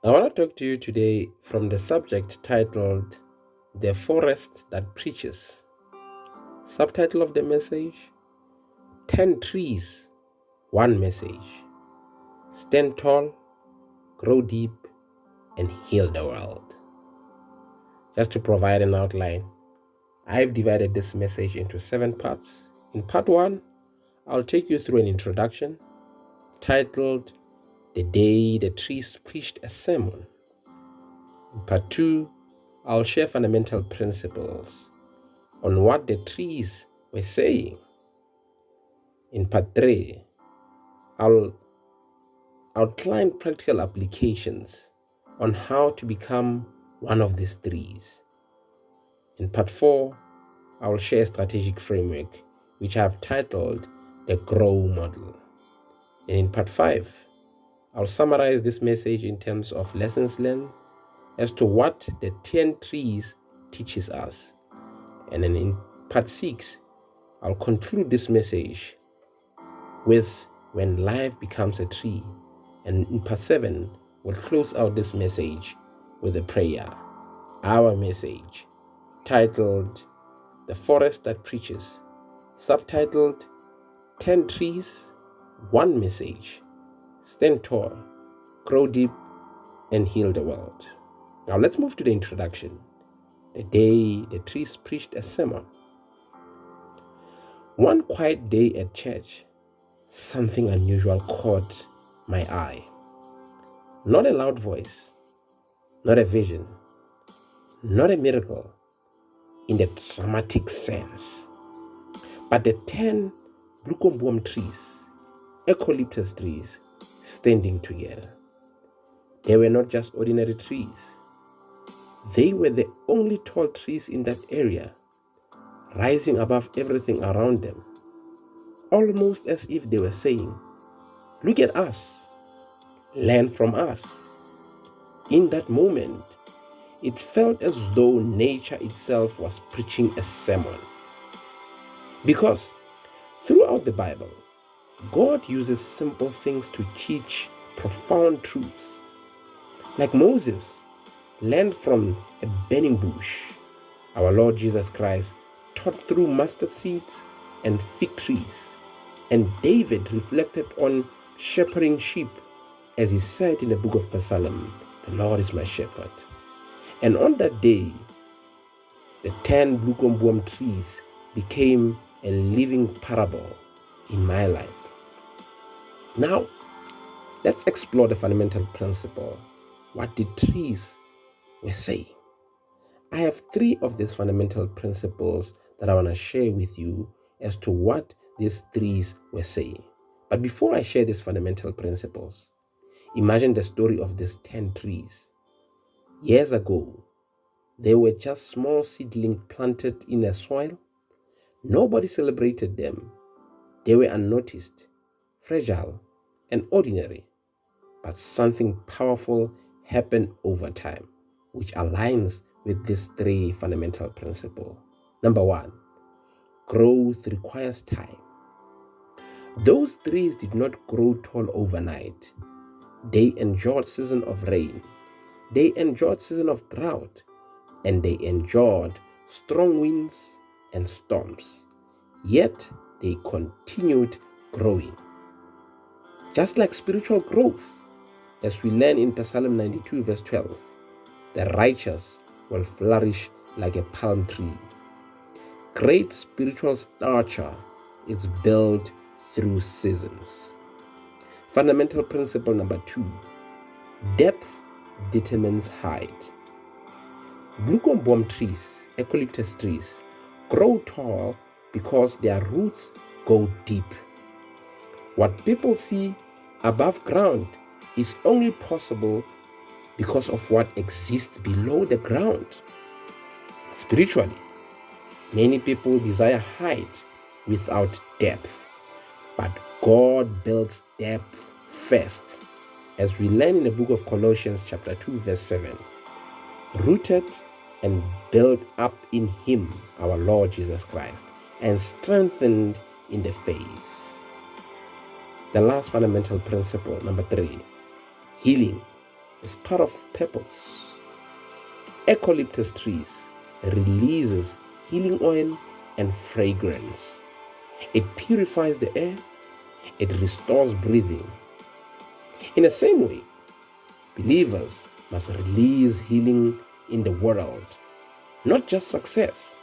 I want to talk to you today from the subject titled The Forest That Preaches. Subtitle of the message: 10 trees, one message. Stand tall, grow deep, and heal the world. Just to provide an outline, I've divided this message into 7 parts. In part 1, I'll take you through an introduction titled The Day the Trees Preached a Sermon. In part 2, I'll share fundamental principles on what the trees were saying. In part 3, I'll outline practical applications on how to become one of these trees. In part 4, I will share a strategic framework which I have titled the Grow Model. And in part 5, I'll summarize this message in terms of lessons learned as to what the 10 trees teaches us. And then in part 6, I'll conclude this message with when life becomes a tree. And in part 7, we'll close out this message with a prayer. Our message, titled The Forest That Preaches, subtitled 10 Trees, One Message. Stand tall, grow deep, and heal the world. Now let's move to the introduction. The day the trees preached a sermon. One quiet day at church, something unusual caught my eye. Not a loud voice, not a vision, not a miracle in the dramatic sense, but the 10 Blukomboom trees, eucalyptus trees, standing together. They were not just ordinary trees. They were the only tall trees in that area, rising above everything around them, almost as if they were saying, "Look at us, learn from us." In that moment, it felt as though nature itself was preaching a sermon. Because throughout the Bible, God uses simple things to teach profound truths. Like Moses learned from a burning bush, our Lord Jesus Christ taught through mustard seeds and fig trees, and David reflected on shepherding sheep as he said in the book of Psalm, "The Lord is my shepherd." And on that day, the 10 Blukomboom trees became a living parable in my life. Now, let's explore the fundamental principle. What the trees were saying. I have 3 of these fundamental principles that I want to share with you as to what these trees were saying. But before I share these fundamental principles, imagine the story of these 10 trees. Years ago, they were just small seedlings planted in a soil. Nobody celebrated them. They were unnoticed, fragile, and ordinary. But something powerful happened over time, which aligns with these 3 fundamental principles. Number 1, growth requires time. Those trees did not grow tall overnight. They endured season of rain. They endured season of drought. And they endured strong winds and storms. Yet they continued growing. Just like spiritual growth, as we learn in Psalm 92 verse 12, the righteous will flourish like a palm tree. Great spiritual stature is built through seasons. Fundamental principle number 2, depth determines height. Blukomboom trees, eucalyptus trees, grow tall because their roots go deep. What people see above ground is only possible because of what exists below the ground. Spiritually, many people desire height without depth, but God builds depth first, as we learn in the book of Colossians chapter 2 verse 7. Rooted and built up in Him, our Lord Jesus Christ, and strengthened in the faith. The last fundamental principle, number 3, healing. is part of purpose. Eucalyptus trees releases healing oil and fragrance. It purifies the air. It restores breathing. In the same way, believers must release healing in the world. Not just success,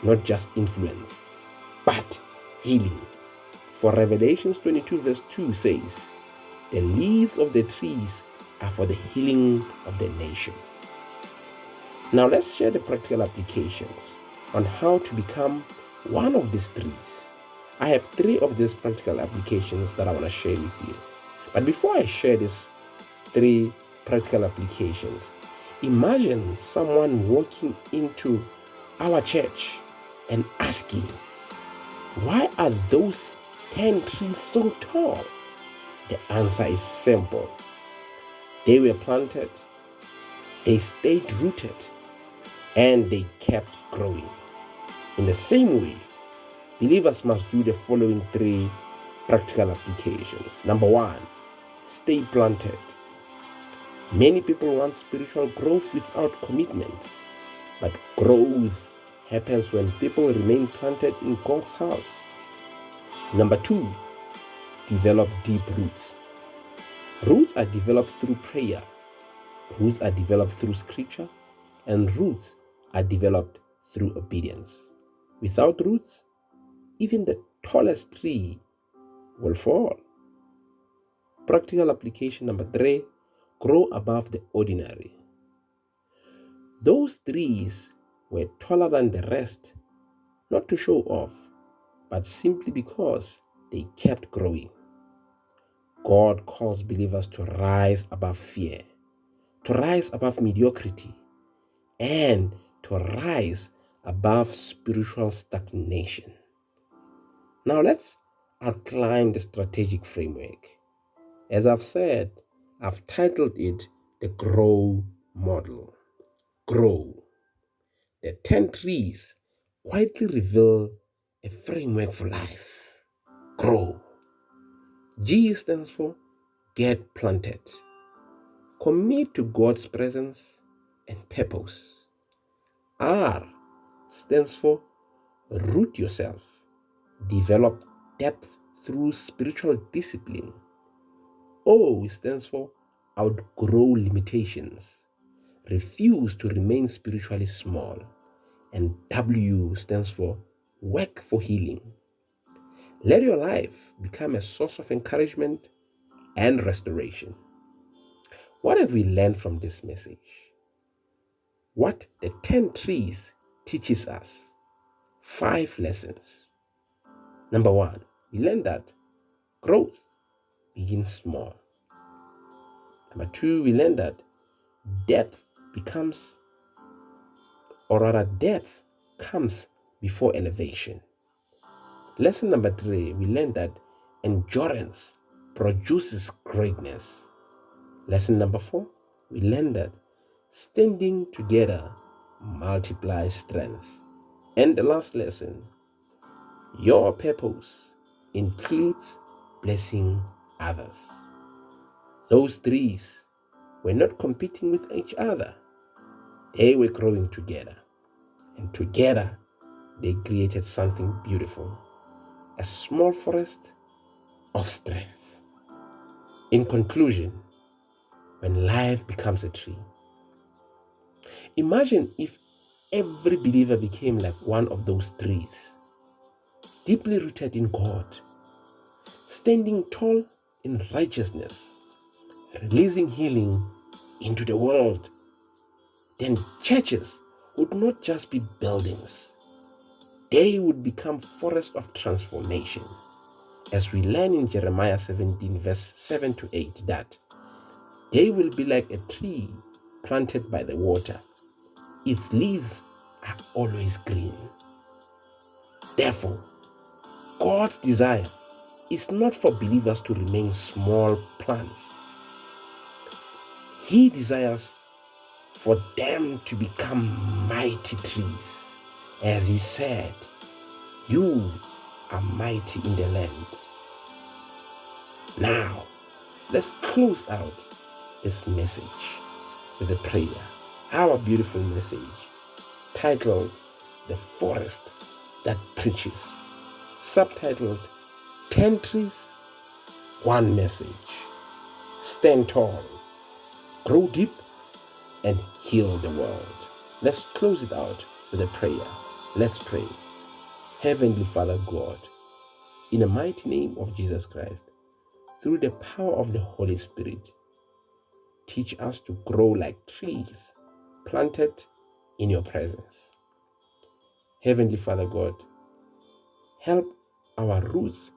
not just influence, but healing. For Revelations 22 verse 2 says, the leaves of the trees are for the healing of the nation. Now let's share the practical applications on how to become one of these trees. I have 3 of these practical applications that I want to share with you. But before I share these 3 practical applications, imagine someone walking into our church and asking, why are those 10 trees so tall? The answer is simple. They were planted, they stayed rooted, and they kept growing. In the same way, believers must do the following 3 practical applications. Number 1, stay planted. Many people want spiritual growth without commitment, but growth happens when people remain planted in God's house. Number 2, develop deep roots. Roots are developed through prayer. Roots are developed through scripture, and roots are developed through obedience. Without roots, even the tallest tree will fall. Practical application number 3, grow above the ordinary. Those trees were taller than the rest, not to show off, but simply because they kept growing. God calls believers to rise above fear, to rise above mediocrity, and to rise above spiritual stagnation. Now let's outline the strategic framework. As I've said, I've titled it the Grow Model. Grow. The 10 trees quietly reveal a framework for life. Grow. G stands for get planted. Commit to God's presence and purpose. R stands for root yourself. Develop depth through spiritual discipline. O stands for outgrow limitations. Refuse to remain spiritually small. And W stands for work for healing. Let your life become a source of encouragement and restoration. What have we learned from this message? What the 10 trees teaches us? 5 lessons. Number 1, we learned that growth begins small. Number 2, we learned that depth comes before elevation. Lesson number 3, we learned that endurance produces greatness. Lesson number 4, we learned that standing together multiplies strength. And the last lesson, your purpose includes blessing others. Those trees were not competing with each other. They were growing together. And together, they created something beautiful. A small forest of strength. In conclusion, when life becomes a tree, imagine if every believer became like one of those trees, deeply rooted in God, standing tall in righteousness, releasing healing into the world. Then churches would not just be buildings, they would become forests of transformation. As we learn in Jeremiah 17 verse 7 to 8 that they will be like a tree planted by the water. Its leaves are always green. Therefore, God's desire is not for believers to remain small plants. He desires for them to become mighty trees. As he said, you are mighty in the land. Now, let's close out this message with a prayer. Our beautiful message titled The Forest That Preaches, subtitled 10 Trees, One Message. Stand tall, grow deep, and heal the world. Let's close it out with a prayer. Let's pray. Heavenly Father God, in the mighty name of Jesus Christ, through the power of the Holy Spirit, teach us to grow like trees planted in your presence. Heavenly Father God, help our roots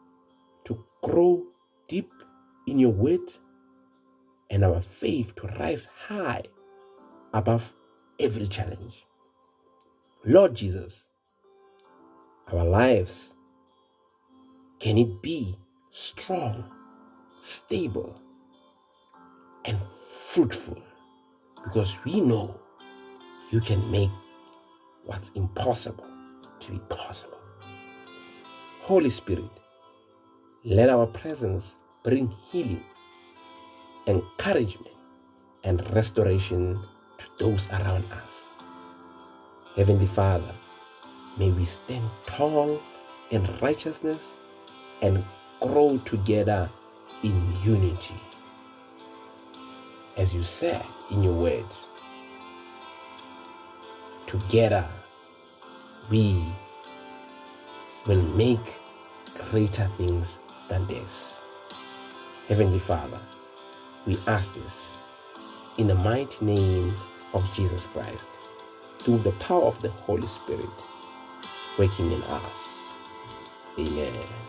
to grow deep in your word and our faith to rise high above every challenge. Lord Jesus, our lives, can it be strong, stable, and fruitful, because we know you can make what's impossible to be possible. Holy Spirit, let our presence bring healing, encouragement, and restoration to those around us. Heavenly Father, may we stand tall in righteousness and grow together in unity. As you said in your words, together we will make greater things than this. Heavenly Father, we ask this in the mighty name of Jesus Christ, through the power of the Holy Spirit working in us. Amen.